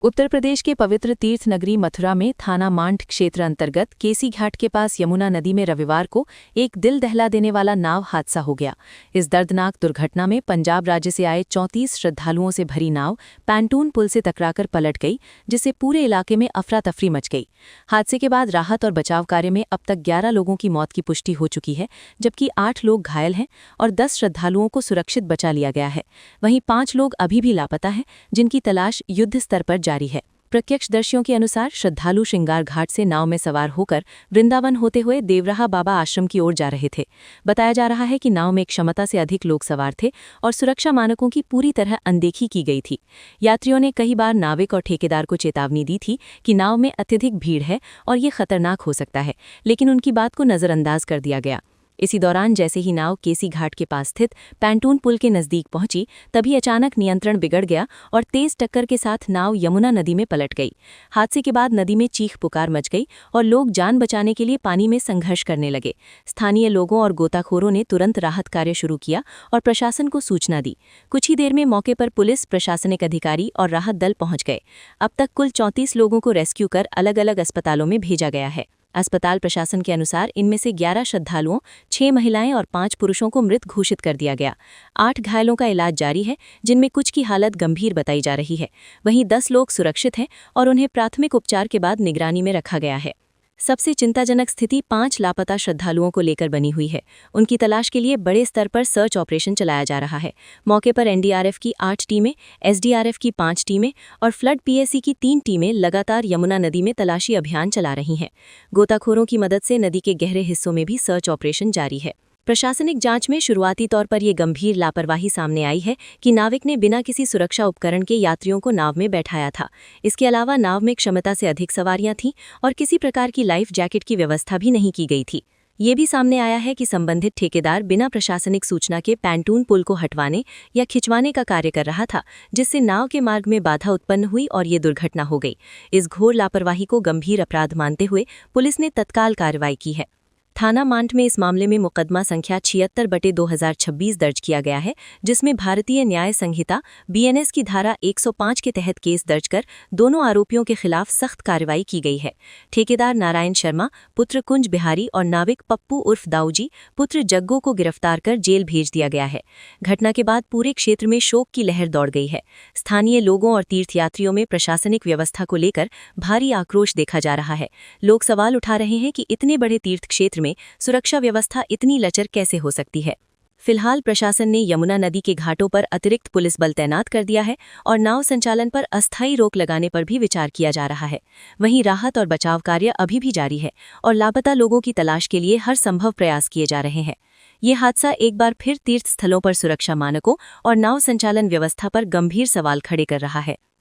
उत्तर प्रदेश के पवित्र तीर्थ नगरी मथुरा में थाना मांड क्षेत्र अंतर्गत केसी घाट के पास यमुना नदी में रविवार को एक दिल दहला देने वाला नाव हादसा हो गया। इस दर्दनाक दुर्घटना में पंजाब राज्य से आए 34 श्रद्धालुओं से भरी नाव पैंटून पुल से टकराकर पलट गई, जिससे पूरे इलाके में अफरा तफरी मच गई। हादसे के बाद राहत और बचाव कार्य में अब तक 11 लोगों की मौत की पुष्टि हो चुकी है, जबकि 8 लोग घायल हैं और 10 श्रद्धालुओं को सुरक्षित बचा लिया गया है। वहीं 5 लोग अभी भी लापता हैं, जिनकी तलाश युद्ध स्तर पर जारी है। प्रत्यक्षदर्शियों के अनुसार श्रद्धालु श्रृंगार घाट से नाव में सवार होकर वृंदावन होते हुए देवराहा बाबा आश्रम की ओर जा रहे थे। बताया जा रहा है कि नाव में एक क्षमता से अधिक लोग सवार थे और सुरक्षा मानकों की पूरी तरह अनदेखी की गई थी। यात्रियों ने कई बार नाविक और ठेकेदार को चेतावनी दी थी कि नाव में अत्यधिक भीड़ है और ये खतरनाक हो सकता है, लेकिन उनकी बात को नज़रअंदाज कर दिया गया। इसी दौरान जैसे ही नाव केसी घाट के पास स्थित पैंटून पुल के नज़दीक पहुंची, तभी अचानक नियंत्रण बिगड़ गया और तेज टक्कर के साथ नाव यमुना नदी में पलट गई। हादसे के बाद नदी में चीख पुकार मच गई और लोग जान बचाने के लिए पानी में संघर्ष करने लगे। स्थानीय लोगों और गोताखोरों ने तुरंत राहत कार्य शुरू किया और प्रशासन को सूचना दी। कुछ ही देर में मौके पर पुलिस, प्रशासनिक अधिकारी और राहत दल पहुंच गए। अब तक कुल 34 लोगों को रेस्क्यू कर अलग अलग अस्पतालों में भेजा गया है। अस्पताल प्रशासन के अनुसार इनमें से 11 श्रद्धालुओं, 6 महिलाएं और 5 पुरुषों को मृत घोषित कर दिया गया। 8 घायलों का इलाज जारी है, जिनमें कुछ की हालत गंभीर बताई जा रही है। वहीं 10 लोग सुरक्षित हैं और उन्हें प्राथमिक उपचार के बाद निगरानी में रखा गया है। सबसे चिंताजनक स्थिति 5 लापता श्रद्धालुओं को लेकर बनी हुई है। उनकी तलाश के लिए बड़े स्तर पर सर्च ऑपरेशन चलाया जा रहा है। मौके पर एनडीआरएफ की 8 टीमें, एसडीआरएफ की 5 टीमें और फ्लड पीएसी की 3 टीमें लगातार यमुना नदी में तलाशी अभियान चला रही हैं। गोताखोरों की मदद से नदी के गहरे हिस्सों में भी सर्च ऑपरेशन जारी है। प्रशासनिक जांच में शुरुआती तौर पर यह गंभीर लापरवाही सामने आई है कि नाविक ने बिना किसी सुरक्षा उपकरण के यात्रियों को नाव में बैठाया था। इसके अलावा नाव में क्षमता से अधिक सवारियां थीं और किसी प्रकार की लाइफ जैकेट की व्यवस्था भी नहीं की गई थी। ये भी सामने आया है कि संबंधित ठेकेदार बिना प्रशासनिक सूचना के पैंटून पुल को हटवाने या खिंचवाने का कार्य कर रहा था, जिससे नाव के मार्ग में बाधा उत्पन्न हुई और ये दुर्घटना हो गई। इस घोर लापरवाही को गंभीर अपराध मानते हुए पुलिस ने तत्काल कार्रवाई की है। थाना मांड में इस मामले में मुकदमा संख्या 76/2026 दर्ज किया गया है, जिसमें भारतीय न्याय संहिता बीएनएस की धारा 105 के तहत केस दर्ज कर दोनों आरोपियों के खिलाफ सख्त कार्रवाई की गई है। ठेकेदार नारायण शर्मा पुत्र कुंज बिहारी और नाविक पप्पू उर्फ दाऊजी पुत्र जग्गू को गिरफ्तार कर जेल भेज दिया गया है। घटना के बाद पूरे क्षेत्र में शोक की लहर दौड़ गई है। स्थानीय लोगों और तीर्थयात्रियों में प्रशासनिक व्यवस्था को लेकर भारी आक्रोश देखा जा रहा है। लोग सवाल उठा रहे हैं कि इतने बड़े तीर्थ क्षेत्र में सुरक्षा व्यवस्था इतनी लचर कैसे हो सकती है। फिलहाल प्रशासन ने यमुना नदी के घाटों पर अतिरिक्त पुलिस बल तैनात कर दिया है और नाव संचालन पर अस्थायी रोक लगाने पर भी विचार किया जा रहा है। वहीं राहत और बचाव कार्य अभी भी जारी है और लापता लोगों की तलाश के लिए हर संभव प्रयास किए जा रहे हैं। ये हादसा एक बार फिर तीर्थ स्थलों पर सुरक्षा मानकों और नाव संचालन व्यवस्था पर गंभीर सवाल खड़े कर रहा है।